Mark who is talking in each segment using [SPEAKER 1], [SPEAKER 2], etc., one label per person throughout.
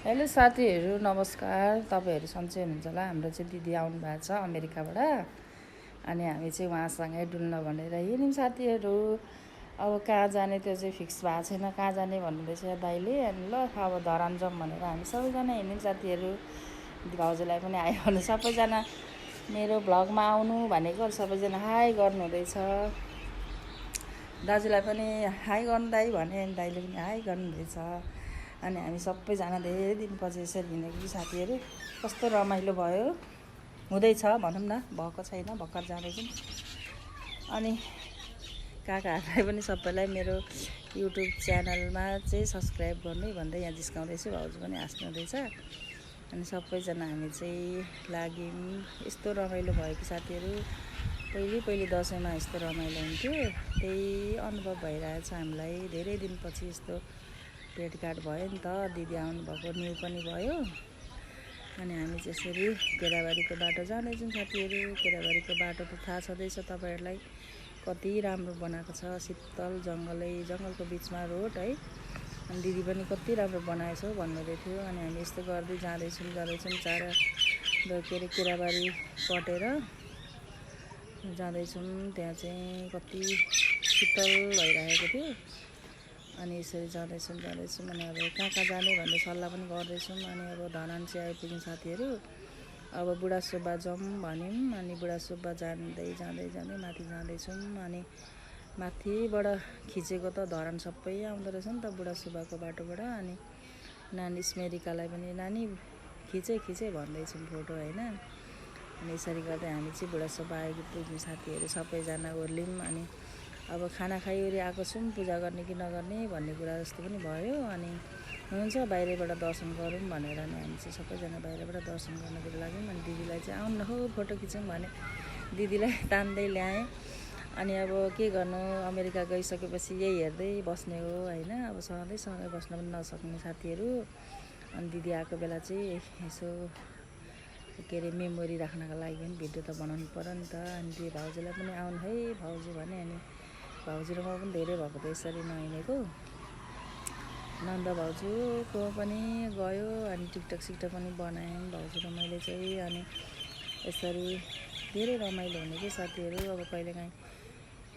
[SPEAKER 1] Hello साथीहरू नमस्कार। तपाईँहरू सन्चै हुनुहुन्छ होला। हाम्रो चाहिँ दिदी आउनु भएको छ अमेरिकाबाट। अनि हामी चाहिँ उहाँसँगै डुल्न भनेर हिँड्यौँ साथीहरू। अब कहाँ जाने त्यो चाहिँ फिक्स भएको छैन, कहाँ जाने भन्नुहुँदैछ दाइले। अनि ल अब धरान जाउँ भनेर हामी सबैजना हिँड्यौँ साथीहरू। भाउजूलाई पनि हाई भन्नु, सबैजना मेरो भ्लगमा आउनु भनेको सबैजना हाई गर्नुहुँदैछ। दाजुलाई पनि हाई गर्नु दाइ भने, दाइले पनि हाई गर्नुहुँदैछ। अनि हामी सबैजना धेरै दिनपछि यसरी हिँडेको साथीहरू। कस्तो रमाइलो भयो, हुँदैछ भनौँ न, भएको छैन, भर्खर जाँदैछौँ। अनि काकाहरूलाई पनि सबैलाई मेरो युट्युब च्यानलमा चाहिँ सब्सक्राइब गर्नु भन्दै यहाँ जिस्काउँदैछु। भाउजू पनि हाँस्नु हुँदैछ। अनि सबैजना हामी चाहिँ लाग्यौँ। यस्तो रमाइलो भयो कि साथीहरू, पहिले दसैँमा यस्तो रमाइलो हुन्थ्यो, त्यही अनुभव भइरहेछ हामीलाई। धेरै दिनपछि यस्तो भेटघाट भयो नि त। दिदी आउनुभएको न्यु पनि भयो। अनि हामी चाहिँ यसरी केराबारीको बाटो जाँदैछौँ साथीहरू। केराबारीको बाटो त थाहा छँदैछ तपाईँहरूलाई, कति राम्रो बनाएको छ। शीतल जङ्गलको बिचमा रोड है। अनि दिदी पनि कति राम्रो बनाएछौ भन्नुहुँदै थियो। अनि हामी यस्तो गर्दै जाँदैछौँ केराबारी कटेर जाँदैछौँ। त्यहाँ चाहिँ कति शीतल भइरहेको थियो। अनि यसरी जाँदैछौँ। अनि अब कहाँ जाने भन्ने सल्लाह पनि गर्दैछौँ। अनि अब धरान चाहिँ आइपुग्यौँ साथीहरू। अब बुढा सुब्बा जाउँ भन्यौँ। अनि बुढा सुब्बा जाँदै माथि जाँदैछौँ। अनि माथिबाट खिचेको त धरान सबै आउँदो रहेछ नि त बुढा सुब्बाको बाटोबाट। अनि नानी स्मेरिकालाई पनि नानी खिचे भन्दैछौँ फोटो होइन। अनि यसरी गर्दै हामी चाहिँ बुढा सुब्बा आइपुग्यौँ साथीहरू। सबैजना ओर्ल्यौँ। अनि अब खाना खाइवरी आएको छौँ, पूजा गर्ने कि नगर्ने भन्ने कुरा जस्तो पनि भयो। अनि हुन्छ बाहिरबाट दर्शन गरौँ भनेर नि हामी चाहिँ सबैजना बाहिरबाट दर्शन गर्नको लाग्यौँ। अनि दिदीलाई चाहिँ आउनु न हो फोटो खिचौँ भने दिदीलाई तान्दै ल्याएँ। अनि अब के गर्नु, अमेरिका गइसकेपछि यही हेर्दै बस्ने हो होइन। अब सँगै बस्न पनि नसक्ने साथीहरू। अनि दिदी आएको बेला चाहिँ यसो के अरे मेमोरी राख्नको लागि पनि भिडियो त बनाउनु पर्यो नि त। अनि दिदी भाउजूलाई पनि आउनु है भाउजू भने। अनि भाउजू र म पनि धेरै भएको त यसरी नहिँडेको। नन्द भाउजूको पनि गयो। अनि टिकटक पनि बनायौँ भाउजू र मैले चाहिँ। अनि यसरी धेरै रमाइलो हुने कि साथीहरू। अब कहिलेकाहीँ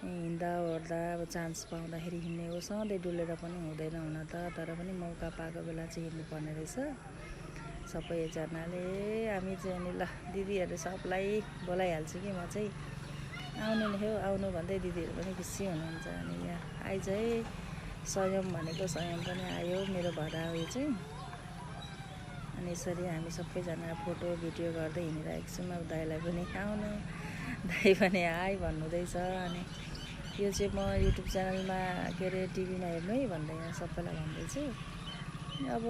[SPEAKER 1] हिँड्दा ओर्दा अब चान्स पाउँदाखेरि हिँड्ने हो। सधैँ डुलेर पनि हुँदैन हुन त, तर पनि मौका पाएको बेला चाहिँ हिँड्नुपर्ने रहेछ सबैजनाले। हामी चाहिँ अनि ल दिदीहरू सबलाई बोलाइहाल्छु कि म चाहिँ, आउनु नि हो आउनु भन्दै दिदीहरू पनि खुसी हुनुहुन्छ। अनि यहाँ आइज है संयम भनेको संयम पनि आयो मेरो भरा उयो चाहिँ। अनि यसरी हामी सबैजना फोटो भिडियो गर्दै हिँडिरहेको छौँ। अब दाइलाई पनि आउनु, दाइ पनि हाई भन्नुहुँदैछ। अनि यो चाहिँ म युट्युब च्यानलमा के अरे टिभीमा हेर्नु है भन्दै यहाँ सबैलाई भन्दैछु। अब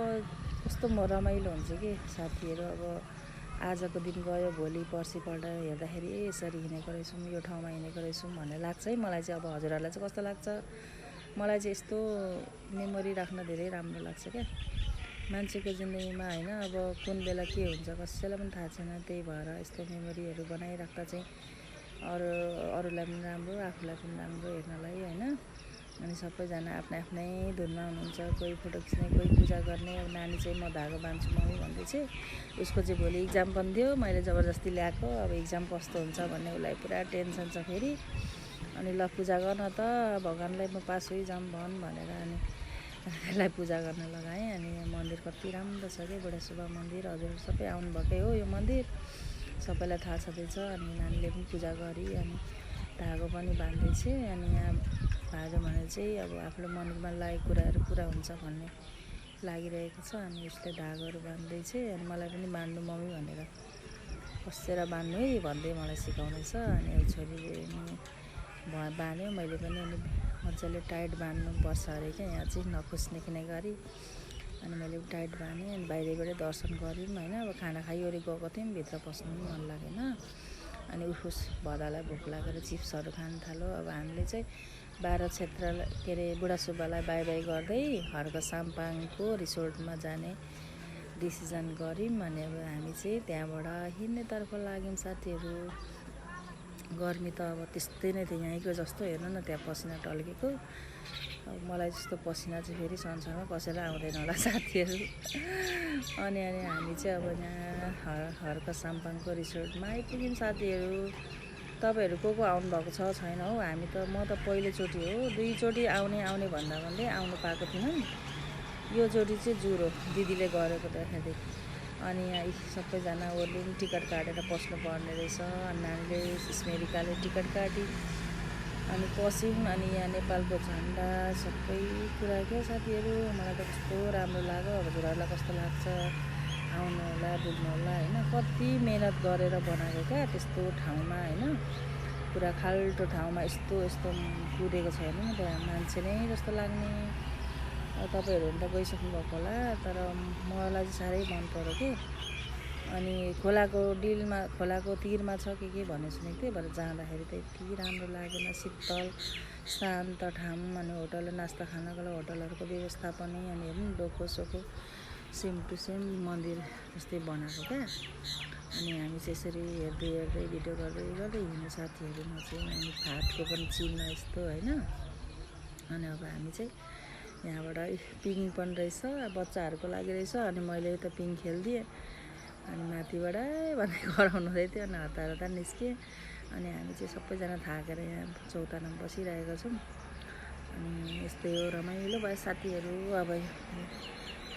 [SPEAKER 1] कस्तो रमाइलो हुन्छ कि साथीहरू। अब आजको दिन गयो, भोलि पर्सिपल्ट हेर्दाखेरि यसरी हिँडेको रहेछौँ, यो ठाउँमा हिँडेको रहेछौँ भन्ने लाग्छ है मलाई चाहिँ। अब हजुरहरूलाई चाहिँ कस्तो लाग्छ? मलाई चाहिँ यस्तो मेमोरी राख्न धेरै राम्रो लाग्छ क्या मान्छेको जिन्दगीमा होइन। अब कुन बेला के हुन्छ कसैलाई पनि थाहा छैन। त्यही भएर यस्तो मेमोरीहरू बनाइराख्दा चाहिँ अरूलाई पनि राम्रो, आफूलाई पनि राम्रो हेर्नलाई होइन। अनि सबैजना आफ्नै धुनमा हुनुहुन्छ। कोही फोटो खिच्ने, कोही पूजा गर्ने। अब नानी चाहिँ म धागो बाँध्छु मम्मी भन्दै चाहिँ, उसको चाहिँ भोलि इक्जाम पनि थियो, मैले जबरजस्ती ल्याएको। अब इक्जाम कस्तो हुन्छ भन्ने उसलाई पुरा टेन्सन छ फेरि। अनि ल पूजा गर्न त भगवान्लाई म पास जाऊँ भनेर अनि त्यसलाई पूजा गर्न लगाएँ। अनि मन्दिर कति राम्रो छ कि बुढा सुब्बा मन्दिर। हजुरहरू सबै आउनुभएकै हो यो मन्दिर, सबैलाई थाहा छँदैछ। अनि नानीले पनि पूजा गरी अनि धागो पनि बाँध्दैछ। अनि यहाँ भाग्यो भने चाहिँ अब आफूले मनमा लागेको कुराहरू पुरा हुन्छ भन्ने लागिरहेको छ। अनि उसले धागोहरू बाँध्दैछ। अनि मलाई पनि बाँध्नु मम्मी भनेर, कसेर बाँध्नु है भन्दै मलाई सिकाउँदैछ। अनि छोरीले बाँध्यो, मैले पनि। अनि मजाले टाइट बाँध्नुपर्छ अरे क्या यहाँ चाहिँ, नखुस्ने गरी। अनि मैले टाइट बाँधेँ। अनि बाहिरबाटै दर्शन गऱ्यौँ होइन। अब खाना खाइवरी गएको थियौँ, भित्र पस्नु पनि मन लागेन। अनि उस भदालाई भोक लागेर चिप्सहरू खान थाल्यो। अब हामीले चाहिँ 12 क्षेत्र के अरे बुढा सुब्बालाई बाई गर्दै हर्क साम्पाङको रिसोर्टमा जाने डिसिजन गऱ्यौँ। अनि अब हामी चाहिँ त्यहाँबाट हिँड्नेतर्फ लाग्यौँ साथीहरू। गर्मी त अब त्यस्तै नै थियो यहीँको जस्तो। हेर्नु न त्यहाँ पसिना टल्केको। अब मलाई जस्तो पसिना चाहिँ फेरि संसारमा कसैलाई आउँदैन होला साथीहरू। अनि हामी चाहिँ अब यहाँ हर्क साम्पाङको रिसोर्टमा आइपुग्यौँ साथीहरू। तपाईँहरू को आउनुभएको छ छैन हौ। म त पहिलोचोटि हो, 2 चोटि आउने भन्दा भन्दै आउनु पाएको थिइनँ। यो चोटि चाहिँ जुरो दिदीले गरेको देखाइदिएँ। अनि यहाँ सबैजना ओर्लिम टिकट काटेर पस्नुपर्ने रहेछ। अनि नानीले स्मेरिकाले टिकट काटी अनि पस्यौँ। अनि यहाँ नेपालको झन्डा सबै कुरा क्या साथीहरू। मलाई त कस्तो राम्रो लाग्यो। अब हजुरहरूलाई कस्तो लाग्छ आउनु होला, बुझ्नु होला होइन। कति मेहनत गरेर बनाएको क्या त्यस्तो ठाउँमा होइन। पुरा खाल्टो ठाउँमा यस्तो कुदेको छैन नि त, मान्छे नै जस्तो लाग्ने। तपाईँहरू त गइसक्नु भएको होला, तर मलाई चाहिँ साह्रै मन पर्यो कि। अनि खोलाको तिरमा छ के भने सुनेको थिएँ। भरे जाँदाखेरि त यति राम्रो लागेन, शीतल शान्त ठाउँ। अनि होटल नास्ता खानाको लागि होटलहरूको व्यवस्था पनि। अनि हेर्नु डोको सेम टु सेम मन्दिर जस्तै बनाएको क्या। अनि हामी चाहिँ यसरी हेर्दै भिडियो गर्दै हिँड्नु साथीहरूमा चाहिँ। अनि फाटको पनि चिन्ह यस्तो होइन। अनि अब हामी चाहिँ यहाँबाट पिङ पनि रहेछ, बच्चाहरूको लागि रहेछ। अनि मैले त पिङ खेलिदिएँ। अनि माथिबाट भन्दै कराउनु हुँदै थियो। अनि हतार निस्केँ। अनि हामी चाहिँ सबैजना थाकेर यहाँ चौतारामा बसिरहेका छौँ। अनि यस्तै हो, रमाइलो भयो साथीहरू। अब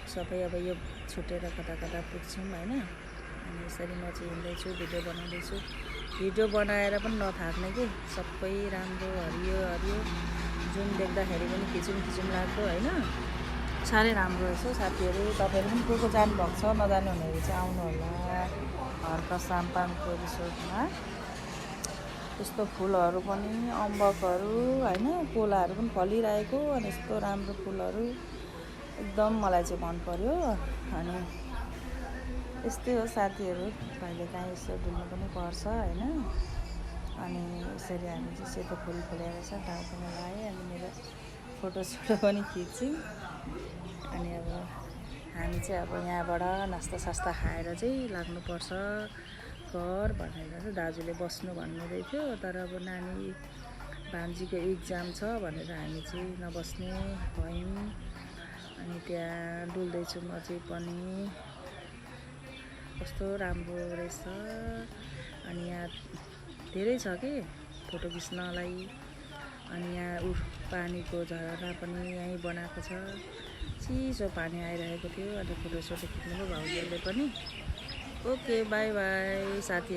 [SPEAKER 1] सबै यो छुटेर कता पुग्छौँ होइन। अनि यसरी म चाहिँ हिँड्दैछु, भिडियो बनाउँदैछु। भिडियो बनाएर पनि नथाक्ने कि, सबै राम्रो हरियो जुन देख्दाखेरि पनि खिचौँ लाग्दो होइन। साह्रै राम्रो रहेछ साथीहरू। तपाईँहरू पनि को जानुभएको छ, नजानु हुनेहरू चाहिँ आउनु होला हर्क साम्पाङको रिसोर्टमा। यस्तो फुलहरू पनि, अम्बकहरू होइन, कोलाहरू पनि फलिरहेको। अनि यस्तो राम्रो फुलहरू एकदम मलाई चाहिँ मन पर्यो। अनि यस्तै हो साथीहरू, कहिलेकाहीँ यसो डुल्नु पनि पर्छ होइन। अनि यसरी हामी चाहिँ सेतो फुल फुलेर छ टाउकोमा लगाएँ। अनि मेरो फोटो पनि खिच्यौँ। अनि अब हामी चाहिँ अब यहाँबाट नास्ता खाएर चाहिँ लाग्नुपर्छ घर भनेर चाहिँ दाजुले बस्नु भन्नुहुँदै थियो। तर अब नानी भान्जीको इक्जाम छ भनेर हामी चाहिँ नबस्ने भयौँ। अनि त्यहाँ डुल्दैछु म चाहिँ पनि, कस्तो राम्रो रहेछ। अनि यहाँ धेरै छ कि फोटो खिच्नलाई। अनि यहाँ पानीको झरना पनि यहीँ बनाएको छ। चिसो पानी आइरहेको थियो। अनि फोटो खिच्नुभयो भाउजूले पनि। ओके बाई साथीहरू।